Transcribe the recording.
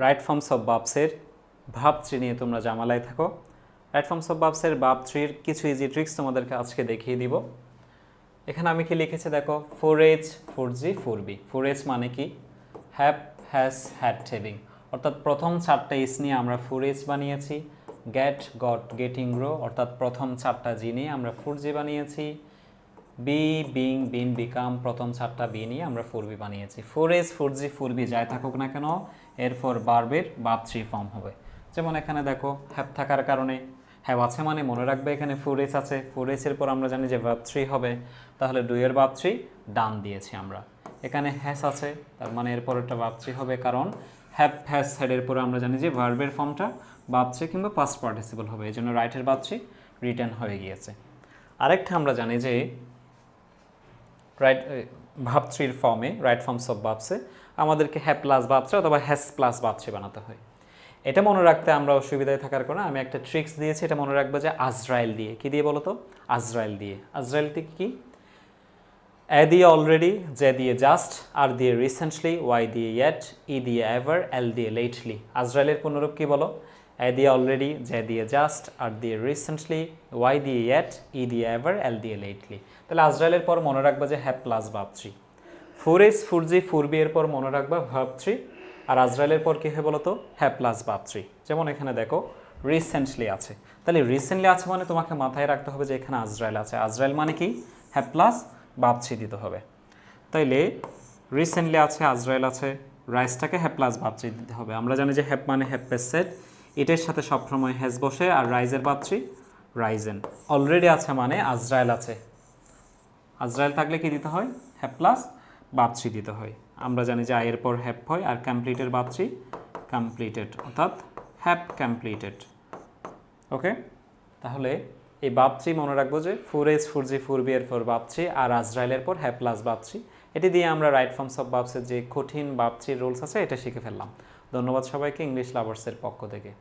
Right forms of ভার্বসের verb tree নিয়ে তোমরা জামালায় থাকো। রাইট ফর্মস অফ ভার্বসের ভার্ব ট্রির কিছু ইজি ট্রিক্স তোমাদেরকে আজকে দেখিয়ে দিব। এখানে আমি কি লিখেছি দেখো, 4H 4G 4B। 4H মানে কি? হ্যাভ, হ্যাজ, হ্যাড, হ্যাভিং, অর্থাৎ প্রথম 4টা ইস নিয়ে আমরা 4H বানিয়েছি। গেট, গট, গেটিং, গ্রো, অর্থাৎ প্রথম 4টা জি নিয়ে আমরা 4G বানিয়েছি। বি, বিং, বিন, বিকাম, প্রথম 4টা বি নিয়ে আমরা 4B বানিয়েছি। 4H 4G 4B যাই থাকুক না কেন, এরপর ভার্বের ভার্ব ট্রি ফর্ম হবে। যেমন এখানে দেখো, হ্যাভ থাকার কারণে, হ্যাভ আছে মানে মনে রাখবে এখানে 4H আছে। 4H এর পর আমরা জানি যে ভার্ব ট্রি হবে, তাহলে ডু এর ভার্ব ট্রি ডান দিয়েছি আমরা। এখানে হ্যাজ আছে, তার মানে এরপর একটা ভার্ব ট্রি হবে, কারণ হ্যাভ, হ্যাজ, হ্যাড এর পরে আমরা জানি যে ভার্বের ফর্মটা ভার্ব ট্রি কিংবা পাস্ট পার্টিসিপল হবে, এই জন্য রাইটের ভার্ব ট্রি রিটার্ন হয়ে গিয়েছে। আরেকটা আমরা জানি যে রাইট ভার্ব ট্রির ফর্মে, রাইট ফর্মস অফ ভার্বসে আমাদেরকে হ্যাভ প্লাস ভার্ব ট্রি অথবা হ্যাজ প্লাস ভার্ব ট্রি বানাতে হয়। এটা মনে রাখতে আমরা অসুবিধায় থাকার কারণে আমি একটা ট্রিক্স দিয়েছি, এটা মনে রাখবো যে আজরাইল দিয়ে। কি দিয়ে বলো তো? আজরাইল দিয়ে। আজরাইল থেকে কি? এ দিয়ে অলরেডি, জে দিয়ে জাস্ট, আর দিয়ে রিসেন্টলি, ওয়াই দিয়ে ইয়েট, ই দিয়ে এভার, এল দিয়ে লেটলি। আজরাইলের পুনরূপ কি বলো? এ দিয়ে অলরেডি, জে দিয়ে জাস্ট, আর দিয়ে রিসেন্টলি, ওয়াই দিয়ে ইয়েট, ই দিয়ে এভার, এল দিয়ে লেটলি। তাহলে আজরাইলের পর মনে রাখবা যে have plus verb tree. 4H 4G 4B এর পর মনে রাখবা ভার্ব ট্রি, আর আজরাইলের পর কী হয় বলো তো? Have plus verb tree. যেমন এখানে দেখো রিসেন্টলি আছে, তাহলে রিসেন্টলি আছে মানে তোমাকে মাথায় রাখতে হবে যে এখানে আজরাইল আছে। আজরাইল মানে কি? হ্যাভ প্লাস ভার্ব ট্রি দিতে হবে। তাইলে রিসেন্টলি আছে, আজরাইল আছে, রাইসটাকে হ্যাভ প্লাস ভার্ব ট্রি দিতে হবে। আমরা জানি যে হ্যাভ মানে হ্যাভ পেস সেট, এটার সাথে সবসময় হ্যাজ বসে, আর রাইজের ভার্ব ট্রি রাইজেন। অলরেডি আছে মানে আজরাইল আছে, আজরাইল থাকলে কি দিতে হয়? হ্যাভ প্লাস ভার্ব ট্রি দিতে হয়। আমরা জানি যে আয়ের পর হ্যাভ হয়, আর কমপ্লিটের ভার্ব ট্রি কমপ্লিটেড, অর্থাৎ হ্যাভ কমপ্লিটেড। ওকে, তাহলে এই ভার্ব ট্রি মনে রাখবো যে 4H 4G 4B এর পর ভার্ব ট্রি, আর আজরাইলের পর হ্যাভ প্লাস ভার্ব ট্রি। এটি দিয়ে আমরা রাইট ফর্মস অফ ভার্বসের যে কঠিন ভার্ব ট্রির রুলস আছে এটা শিখে ফেললাম। ধন্যবাদ সবাইকে ইংলিশ লাভার্সের পক্ষ থেকে।